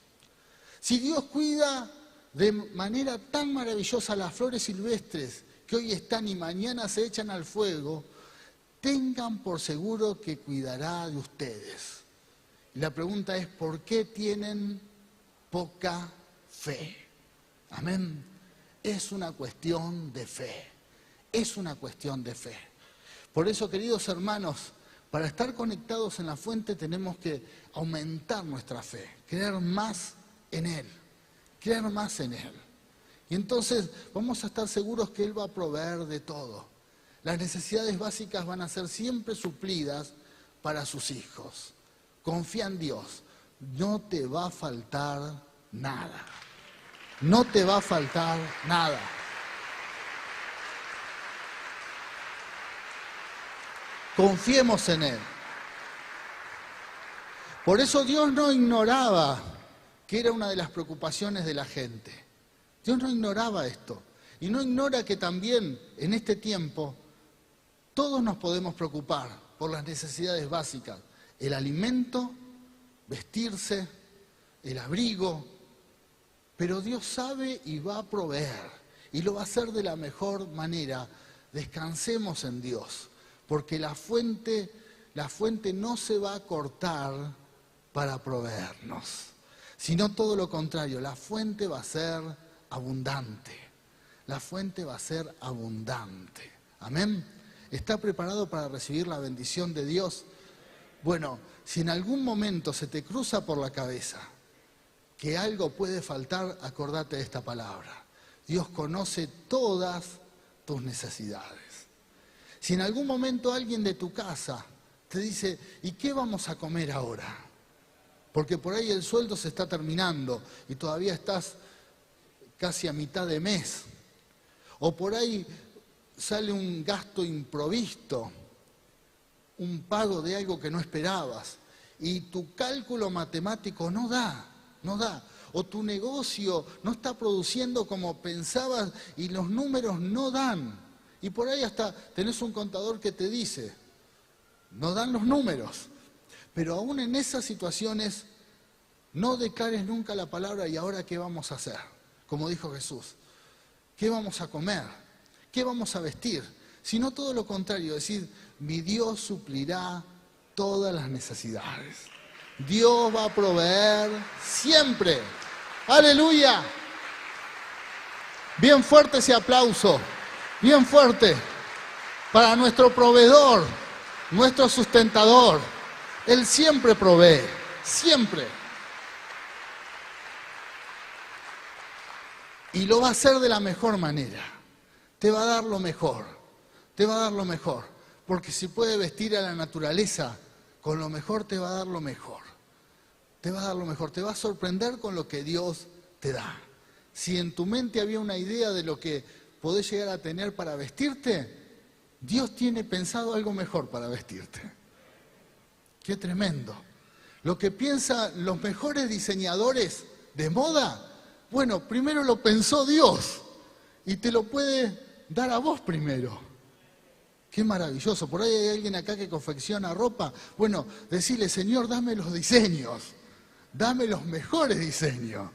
Si Dios cuida de manera tan maravillosa las flores silvestres que hoy están y mañana se echan al fuego, tengan por seguro que cuidará de ustedes. Y la pregunta es, ¿por qué tienen poca fe? Amén. Es una cuestión de fe. Es una cuestión de fe. Por eso, queridos hermanos, para estar conectados en la fuente tenemos que aumentar nuestra fe, creer más en Él, creer más en Él. Y entonces vamos a estar seguros que Él va a proveer de todo. Las necesidades básicas van a ser siempre suplidas para sus hijos. Confía en Dios, no te va a faltar nada. No te va a faltar nada. Confiemos en Él. Por eso Dios no ignoraba que era una de las preocupaciones de la gente. Dios no ignoraba esto. Y no ignora que también en este tiempo todos nos podemos preocupar por las necesidades básicas. El alimento, vestirse, el abrigo. Pero Dios sabe y va a proveer. Y lo va a hacer de la mejor manera. Descansemos en Dios. Porque la fuente no se va a cortar para proveernos, sino todo lo contrario, la fuente va a ser abundante. La fuente va a ser abundante. Amén. ¿Está preparado para recibir la bendición de Dios? Bueno, si en algún momento se te cruza por la cabeza que algo puede faltar, acordate de esta palabra. Dios conoce todas tus necesidades. Si en algún momento alguien de tu casa te dice, ¿y qué vamos a comer ahora? Porque por ahí el sueldo se está terminando y todavía estás casi a mitad de mes. O por ahí sale un gasto improvisto, un pago de algo que no esperabas. Y tu cálculo matemático no da. O tu negocio no está produciendo como pensabas y los números no dan. Y por ahí hasta tenés un contador que te dice, no dan los números. Pero aún en esas situaciones, no declares nunca la palabra ¿y ahora qué vamos a hacer? Como dijo Jesús. ¿Qué vamos a comer? ¿Qué vamos a vestir? Sino todo lo contrario, decir, mi Dios suplirá todas las necesidades. Dios va a proveer siempre. ¡Aleluya! Bien fuerte ese aplauso, bien fuerte para nuestro proveedor, nuestro sustentador. Él siempre provee, siempre. Y lo va a hacer de la mejor manera. Te va a dar lo mejor, te va a dar lo mejor. Porque si puede vestir a la naturaleza con lo mejor, te va a dar lo mejor. Te va a dar lo mejor, te va a sorprender con lo que Dios te da. Si en tu mente había una idea de lo que podés llegar a tener para vestirte, Dios tiene pensado algo mejor para vestirte. ¡Qué tremendo! Lo que piensan los mejores diseñadores de moda, bueno, primero lo pensó Dios y te lo puede dar a vos primero. ¡Qué maravilloso! Por ahí hay alguien acá que confecciona ropa. Bueno, decirle, Señor, dame los diseños. Dame los mejores diseños,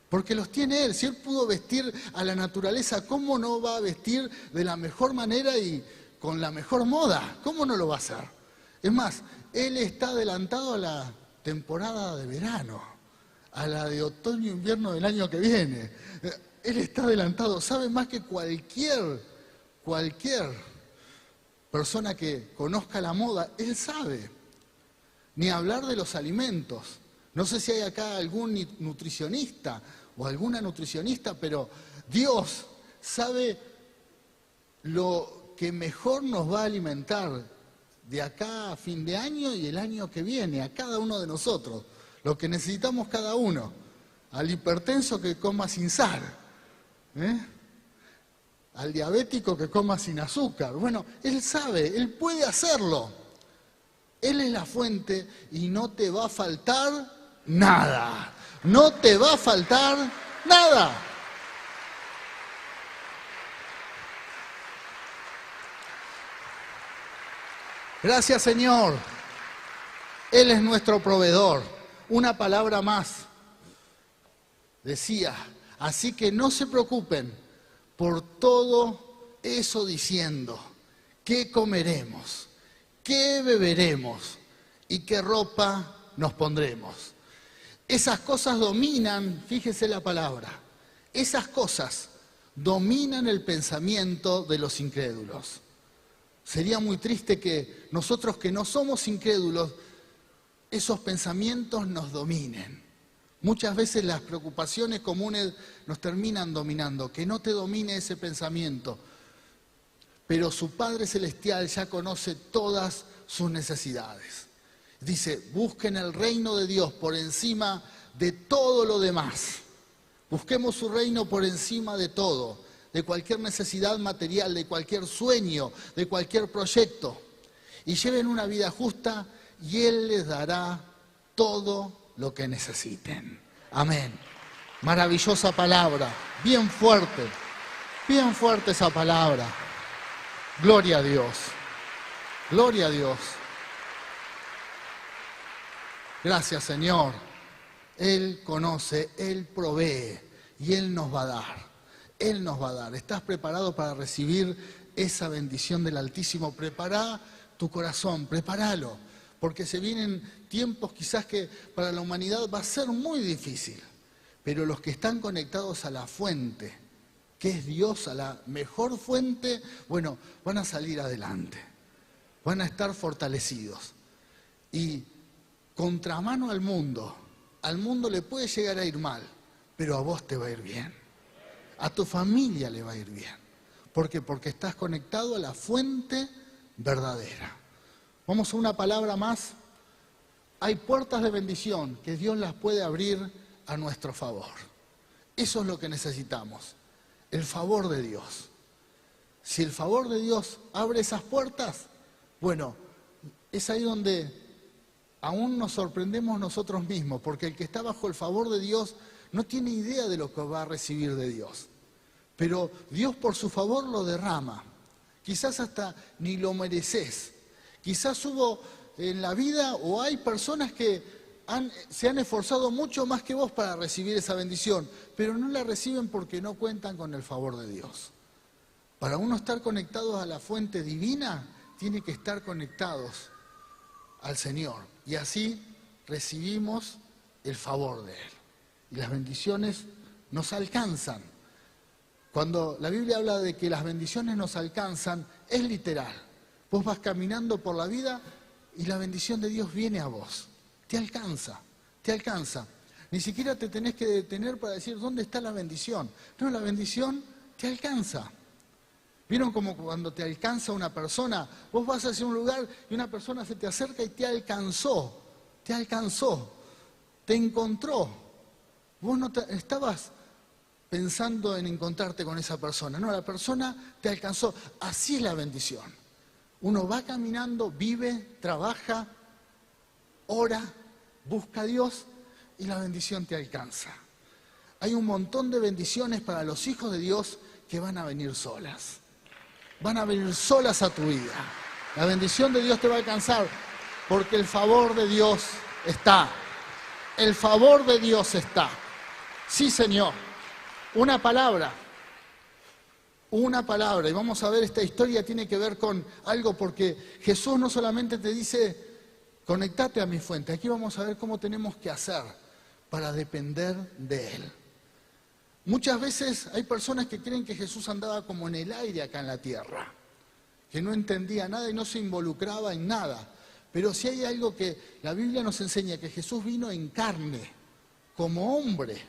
porque los tiene Él. Si Él pudo vestir a la naturaleza, ¿cómo no va a vestir de la mejor manera y con la mejor moda? ¿Cómo no lo va a hacer? Es más, Él está adelantado a la temporada de verano, a la de otoño-invierno del año que viene. Él está adelantado, sabe más que cualquier persona que conozca la moda, Él sabe. Ni hablar de los alimentos. No sé si hay acá algún nutricionista o alguna nutricionista, pero Dios sabe lo que mejor nos va a alimentar de acá a fin de año y el año que viene, a cada uno de nosotros, lo que necesitamos cada uno. Al hipertenso que coma sin sal, al diabético que coma sin azúcar. Bueno, Él sabe, Él puede hacerlo. Él es la fuente y no te va a faltar nada. No te va a faltar nada. Gracias, Señor. Él es nuestro proveedor. Una palabra más. Decía, así que no se preocupen por todo eso diciendo, ¿qué comeremos? ¿Qué beberemos? ¿Y qué ropa nos pondremos? Esas cosas dominan, fíjese la palabra, esas cosas dominan el pensamiento de los incrédulos. Sería muy triste que nosotros que no somos incrédulos, esos pensamientos nos dominen. Muchas veces las preocupaciones comunes nos terminan dominando, que no te domine ese pensamiento. Pero su Padre Celestial ya conoce todas sus necesidades. Dice, busquen el reino de Dios por encima de todo lo demás. Busquemos su reino por encima de todo, de cualquier necesidad material, de cualquier sueño, de cualquier proyecto. Y lleven una vida justa y Él les dará todo lo que necesiten. Amén. Maravillosa palabra, bien fuerte esa palabra. Gloria a Dios, gloria a Dios. Gracias, Señor. Él conoce, Él provee y Él nos va a dar. Él nos va a dar. ¿Estás preparado para recibir esa bendición del Altísimo? Prepara tu corazón, prepáralo, porque se vienen tiempos quizás que para la humanidad va a ser muy difícil, pero los que están conectados a la fuente, que es Dios, a la mejor fuente, bueno, van a salir adelante, van a estar fortalecidos. Y contramano al mundo le puede llegar a ir mal, pero a vos te va a ir bien, a tu familia le va a ir bien. ¿Por qué? Porque estás conectado a la fuente verdadera. Vamos a una palabra más. Hay puertas de bendición que Dios las puede abrir a nuestro favor. Eso es lo que necesitamos. El favor de Dios. Si el favor de Dios abre esas puertas, bueno, es ahí donde aún nos sorprendemos nosotros mismos, porque el que está bajo el favor de Dios no tiene idea de lo que va a recibir de Dios. Pero Dios por su favor lo derrama. Quizás hasta ni lo mereces. Quizás hubo en la vida o hay personas que se han esforzado mucho más que vos para recibir esa bendición, pero no la reciben porque no cuentan con el favor de Dios. Para uno estar conectados a la fuente divina, tiene que estar conectados al Señor. Y así recibimos el favor de Él. Y las bendiciones nos alcanzan. Cuando la Biblia habla de que las bendiciones nos alcanzan, es literal. Vos vas caminando por la vida y la bendición de Dios viene a vos. Te alcanza, te alcanza. Ni siquiera te tenés que detener para decir, ¿dónde está la bendición? No, la bendición te alcanza. ¿Vieron como cuando te alcanza una persona? Vos vas hacia un lugar y una persona se te acerca y te alcanzó, te encontró. Vos no estabas pensando en encontrarte con esa persona, no, la persona te alcanzó. Así es la bendición. Uno va caminando, vive, trabaja, ora, busca a Dios y la bendición te alcanza. Hay un montón de bendiciones para los hijos de Dios que van a venir solas. Van a venir solas a tu vida. La bendición de Dios te va a alcanzar porque el favor de Dios está. El favor de Dios está. Sí, Señor. Una palabra. Y vamos a ver, esta historia tiene que ver con algo porque Jesús no solamente te dice, conectate a mi fuente. Aquí vamos a ver cómo tenemos que hacer para depender de Él. Muchas veces hay personas que creen que Jesús andaba como en el aire acá en la tierra, que no entendía nada y no se involucraba en nada. Pero si hay algo que la Biblia nos enseña, que Jesús vino en carne, como hombre,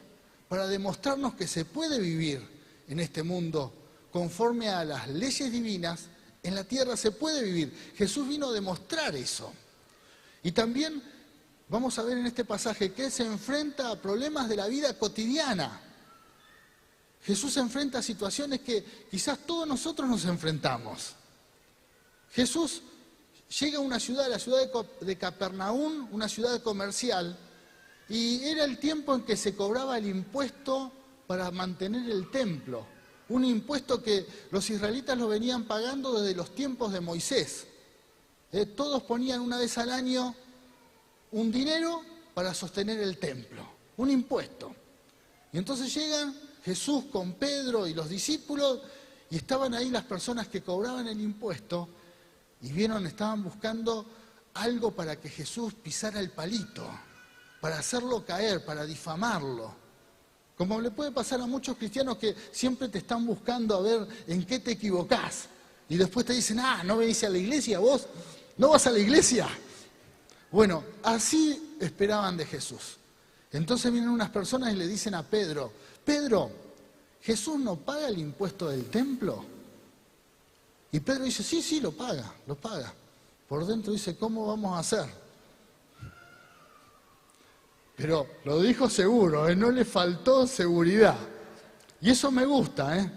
para demostrarnos que se puede vivir en este mundo conforme a las leyes divinas, en la tierra se puede vivir. Jesús vino a demostrar eso. Y también vamos a ver en este pasaje que Él se enfrenta a problemas de la vida cotidiana. Jesús se enfrenta a situaciones que quizás todos nosotros nos enfrentamos. Jesús llega a una ciudad, la ciudad de Capernaum, una ciudad comercial, y era el tiempo en que se cobraba el impuesto para mantener el templo. Un impuesto que los israelitas lo venían pagando desde los tiempos de Moisés. Todos ponían una vez al año un dinero para sostener el templo, un impuesto. Y entonces llegan Jesús con Pedro y los discípulos, y estaban ahí las personas que cobraban el impuesto, y estaban buscando algo para que Jesús pisara el palito, para hacerlo caer, para difamarlo. Como le puede pasar a muchos cristianos que siempre te están buscando a ver en qué te equivocás. Y después te dicen, ¿no venís a la iglesia vos? ¿No vas a la iglesia? Bueno, así esperaban de Jesús. Entonces vienen unas personas y le dicen a Pedro, Pedro, ¿Jesús no paga el impuesto del templo? Y Pedro dice, sí, lo paga. Por dentro dice, ¿cómo vamos a hacer? Pero lo dijo seguro, no le faltó seguridad. Y eso me gusta,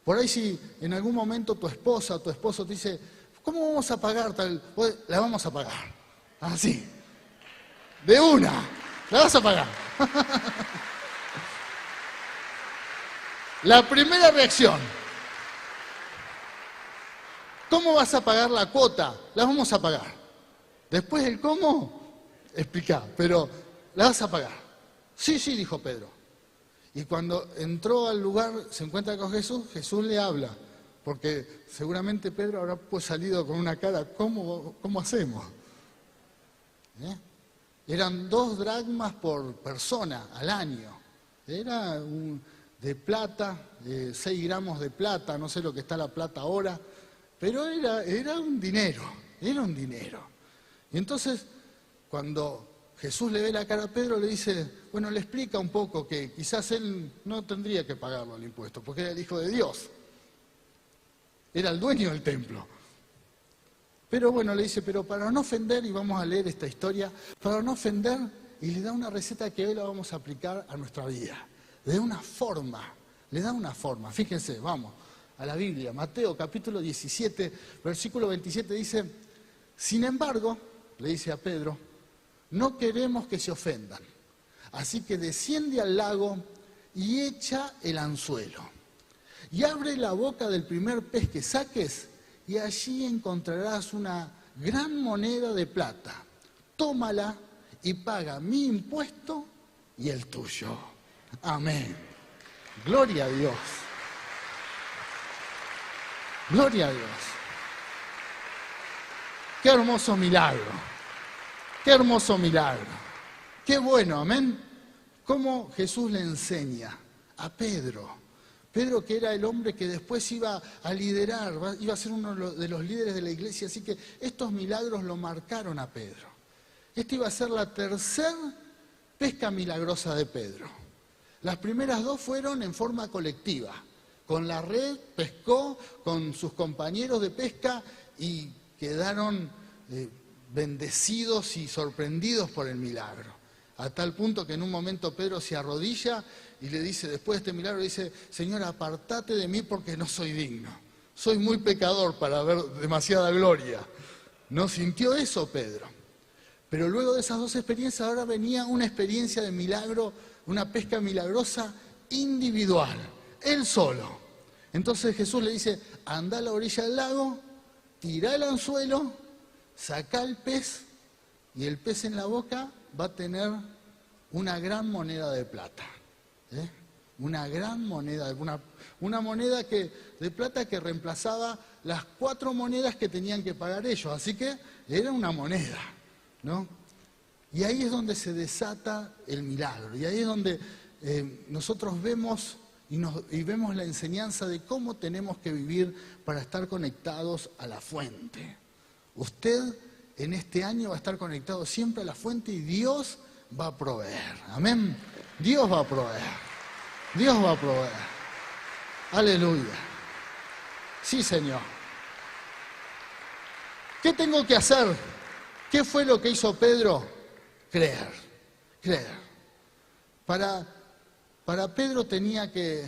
Por ahí si en algún momento tu esposa o tu esposo te dice, ¿cómo vamos a pagar tal? Pues, la vamos a pagar. Así. De una. La vas a pagar. La primera reacción. ¿Cómo vas a pagar la cuota? La vamos a pagar. Después el cómo, explica, pero la vas a pagar. Sí, dijo Pedro. Y cuando entró al lugar, se encuentra con Jesús, Jesús le habla. Porque seguramente Pedro habrá pues salido con una cara, ¿cómo hacemos? Eran 2 dracmas por persona al año. Era de plata, 6 gramos de plata, no sé lo que está la plata ahora, pero era un dinero. Y entonces, cuando Jesús le ve la cara a Pedro, le dice, le explica un poco que quizás él no tendría que pagarlo el impuesto, porque era el Hijo de Dios. Era el dueño del templo. Pero le dice, pero para no ofender, y vamos a leer esta historia, para no ofender, y le da una receta que hoy la vamos a aplicar a nuestra vida. Le da una forma. Fíjense, vamos a la Biblia. Mateo capítulo 17, versículo 27 dice, sin embargo, le dice a Pedro, no queremos que se ofendan. Así que desciende al lago y echa el anzuelo. Y abre la boca del primer pez que saques y allí encontrarás una gran moneda de plata. Tómala y paga mi impuesto y el tuyo. Amén. Gloria a Dios. Gloria a Dios. Qué hermoso milagro. qué hermoso milagro. Qué bueno, amén. Cómo Jesús le enseña a Pedro. Pedro, que era el hombre que después iba a liderar, iba a ser uno de los líderes de la iglesia, así que estos milagros lo marcaron a Pedro. Esta iba a ser la tercera pesca milagrosa de Pedro. Las primeras dos fueron en forma colectiva. Con la red pescó con sus compañeros de pesca y quedaron bendecidos y sorprendidos por el milagro. A tal punto que en un momento Pedro se arrodilla y le dice, después de este milagro, dice, Señor, apartate de mí porque no soy digno. Soy muy pecador para ver demasiada gloria. ¿No sintió eso Pedro? Pero luego de esas dos experiencias, ahora venía una experiencia de milagro, una pesca milagrosa individual, él solo. Entonces Jesús le dice, anda a la orilla del lago, tira el anzuelo, saca el pez y el pez en la boca va a tener una gran moneda de plata. Una gran moneda, una moneda de plata que reemplazaba las 4 monedas que tenían que pagar ellos. Así que era una moneda, ¿no? Y ahí es donde se desata el milagro. Y ahí es donde nosotros vemos y vemos la enseñanza de cómo tenemos que vivir para estar conectados a la fuente. Usted en este año va a estar conectado siempre a la fuente y Dios va a proveer. Amén. Dios va a proveer. Dios va a proveer. Aleluya. Sí, Señor. ¿Qué tengo que hacer? ¿Qué fue lo que hizo Pedro? Creer. Creer. Para Pedro tenía que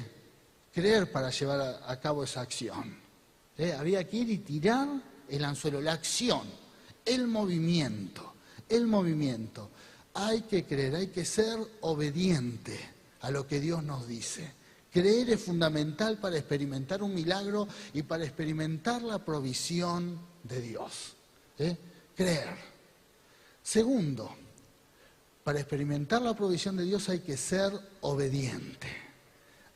creer para llevar a cabo esa acción. Había que ir y tirar el anzuelo, la acción. El movimiento, Hay que creer, hay que ser obediente a lo que Dios nos dice. Creer es fundamental para experimentar un milagro y para experimentar la provisión de Dios. Creer. Segundo, para experimentar la provisión de Dios hay que ser obediente.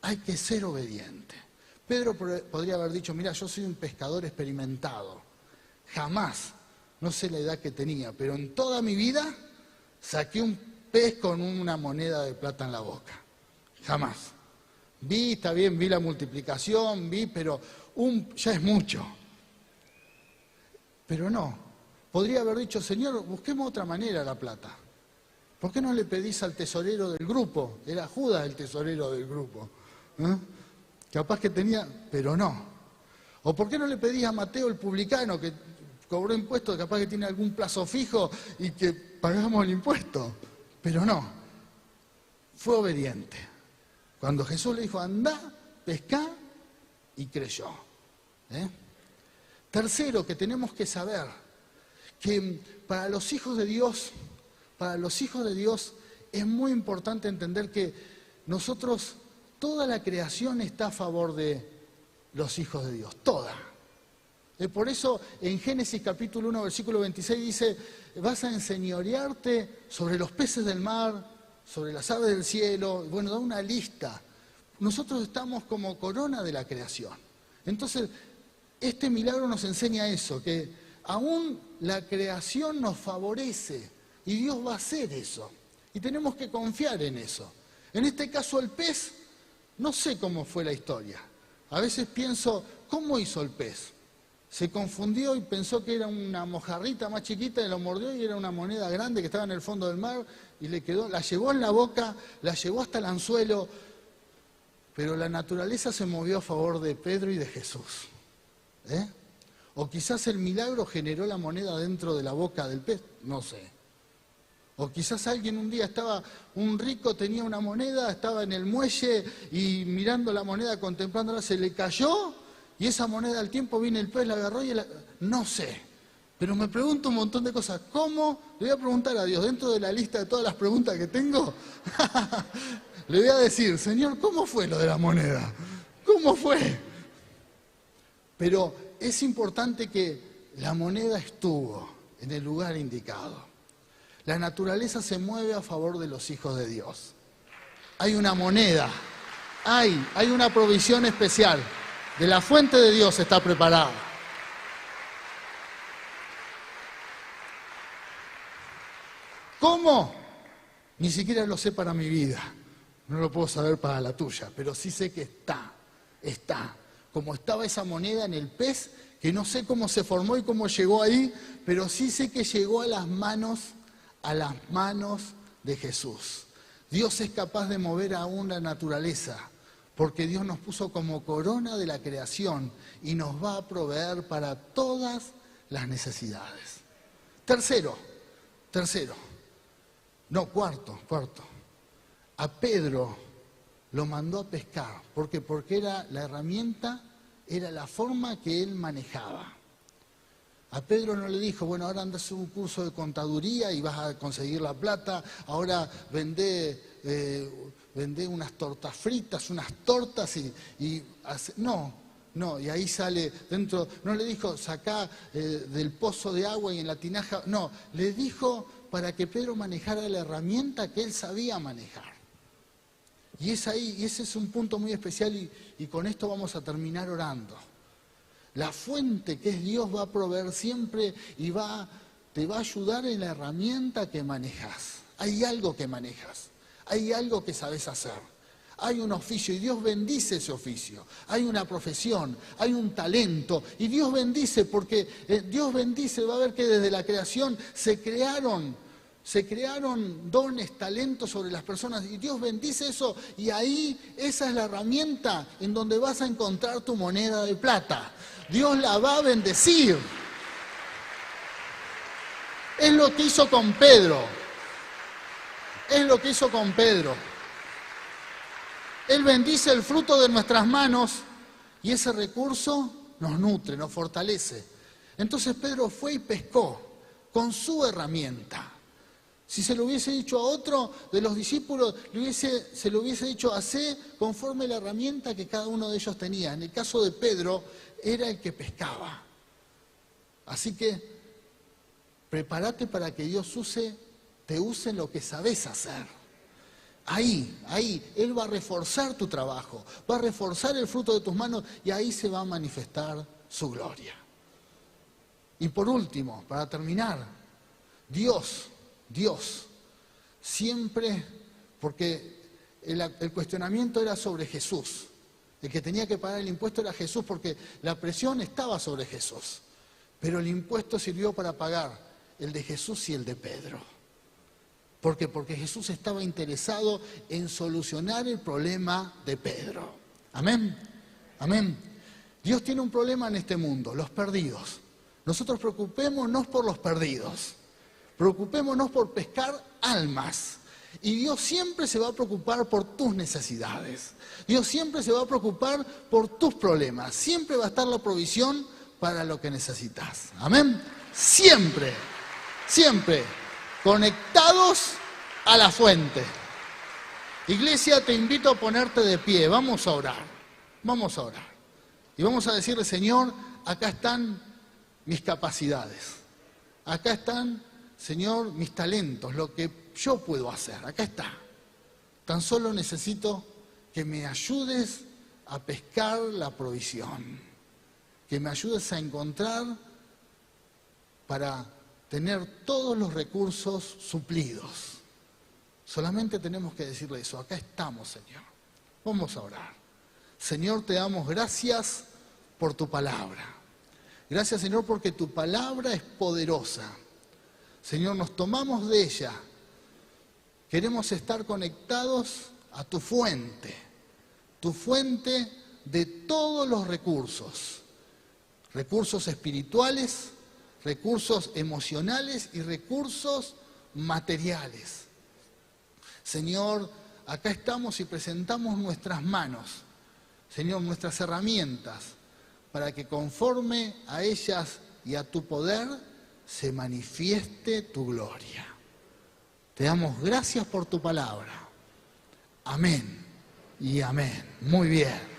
Hay que ser obediente. Pedro podría haber dicho, mira, yo soy un pescador experimentado. Jamás. No sé la edad que tenía, pero en toda mi vida saqué un pez con una moneda de plata en la boca. Jamás. Está bien, vi la multiplicación, pero ya es mucho. Pero no. Podría haber dicho, Señor, busquemos otra manera la plata. ¿Por qué no le pedís al tesorero del grupo? Era Judas el tesorero del grupo. Capaz que tenía, pero no. ¿O por qué no le pedís a Mateo el publicano que cobró impuestos, capaz que tiene algún plazo fijo y que pagamos el impuesto? Pero no, fue obediente. Cuando Jesús le dijo, andá, pescá, y creyó. Tercero, que tenemos que saber, que para los hijos de Dios es muy importante entender que nosotros, toda la creación está a favor de los hijos de Dios, toda. Por eso en Génesis capítulo 1, versículo 26 dice, vas a enseñorearte sobre los peces del mar, sobre las aves del cielo. Bueno, da una lista. Nosotros estamos como corona de la creación. Entonces, este milagro nos enseña eso, que aún la creación nos favorece y Dios va a hacer eso. Y tenemos que confiar en eso. En este caso el pez, no sé cómo fue la historia. A veces pienso, ¿cómo hizo el pez? Se confundió y pensó que era una mojarrita más chiquita y lo mordió y era una moneda grande que estaba en el fondo del mar y le quedó, la llevó en la boca, la llevó hasta el anzuelo, pero la naturaleza se movió a favor de Pedro y de Jesús. O quizás el milagro generó la moneda dentro de la boca del pez, no sé. O quizás alguien un día un rico tenía una moneda, estaba en el muelle y mirando la moneda, contemplándola, se le cayó y esa moneda al tiempo vino el pez, la agarró y no sé. Pero me pregunto un montón de cosas. ¿Cómo? Le voy a preguntar a Dios, dentro de la lista de todas las preguntas que tengo, le voy a decir, Señor, ¿cómo fue lo de la moneda? ¿Cómo fue? Pero es importante que la moneda estuvo en el lugar indicado. La naturaleza se mueve a favor de los hijos de Dios. Hay una moneda, hay una provisión especial. De la fuente de Dios está preparada. ¿Cómo? Ni siquiera lo sé para mi vida. No lo puedo saber para la tuya, pero sí sé que está. Como estaba esa moneda en el pez, que no sé cómo se formó y cómo llegó ahí, pero sí sé que llegó a las manos de Jesús. Dios es capaz de mover aún la naturaleza, porque Dios nos puso como corona de la creación y nos va a proveer para todas las necesidades. Cuarto. A Pedro lo mandó a pescar. ¿Por qué? Porque era la herramienta, era la forma que él manejaba. A Pedro no le dijo, bueno, ahora andas un curso de contaduría y vas a conseguir la plata, ahora vendé unas tortas fritas, unas tortas y no, y ahí sale dentro, no le dijo, sacá del pozo de agua y en la tinaja, no, le dijo para que Pedro manejara la herramienta que él sabía manejar. Y ese es un punto muy especial y con esto vamos a terminar orando. La fuente que es Dios va a proveer siempre y te va a ayudar en la herramienta que manejas. Hay algo que manejas, hay algo que sabes hacer. Hay un oficio y Dios bendice ese oficio. Hay una profesión, hay un talento y Dios bendice porque Dios bendice, va a ver que desde la creación se crearon dones, talentos sobre las personas y Dios bendice eso y ahí esa es la herramienta en donde vas a encontrar tu moneda de plata. Dios la va a bendecir. Es lo que hizo con Pedro. Él bendice el fruto de nuestras manos y ese recurso nos nutre, nos fortalece. Entonces Pedro fue y pescó con su herramienta. Si se lo hubiese dicho a otro de los discípulos, se lo hubiese dicho hacé conforme la herramienta que cada uno de ellos tenía. En el caso de Pedro, era el que pescaba. Así que prepárate para que Dios te use en lo que sabes hacer. Ahí, Él va a reforzar tu trabajo, va a reforzar el fruto de tus manos y ahí se va a manifestar su gloria. Y por último, para terminar, Dios, siempre, porque el cuestionamiento era sobre Jesús. El que tenía que pagar el impuesto era Jesús porque la presión estaba sobre Jesús. Pero el impuesto sirvió para pagar el de Jesús y el de Pedro. ¿Por qué? Porque Jesús estaba interesado en solucionar el problema de Pedro. Amén. Dios tiene un problema en este mundo, los perdidos. Nosotros preocupémonos por los perdidos. Preocupémonos por pescar almas. Y Dios siempre se va a preocupar por tus necesidades. Dios siempre se va a preocupar por tus problemas. Siempre va a estar la provisión para lo que necesitas. Amén. Siempre. Conectados a la fuente. Iglesia, te invito a ponerte de pie. Vamos a orar. Y vamos a decirle, Señor, acá están mis capacidades. Acá están, Señor, mis talentos, lo que yo puedo hacer. Acá está. Tan solo necesito que me ayudes a pescar la provisión. Que me ayudes a encontrar para tener todos los recursos suplidos. Solamente tenemos que decirle eso. Acá estamos, Señor. Vamos a orar. Señor, te damos gracias por tu palabra. Gracias, Señor, porque tu palabra es poderosa. Señor, nos tomamos de ella. Queremos estar conectados a tu fuente de todos los recursos. Recursos espirituales, recursos emocionales y recursos materiales. Señor, acá estamos y presentamos nuestras manos, Señor, nuestras herramientas, para que conforme a ellas y a tu poder se manifieste tu gloria. Te damos gracias por tu palabra. Amén y amén. Muy bien.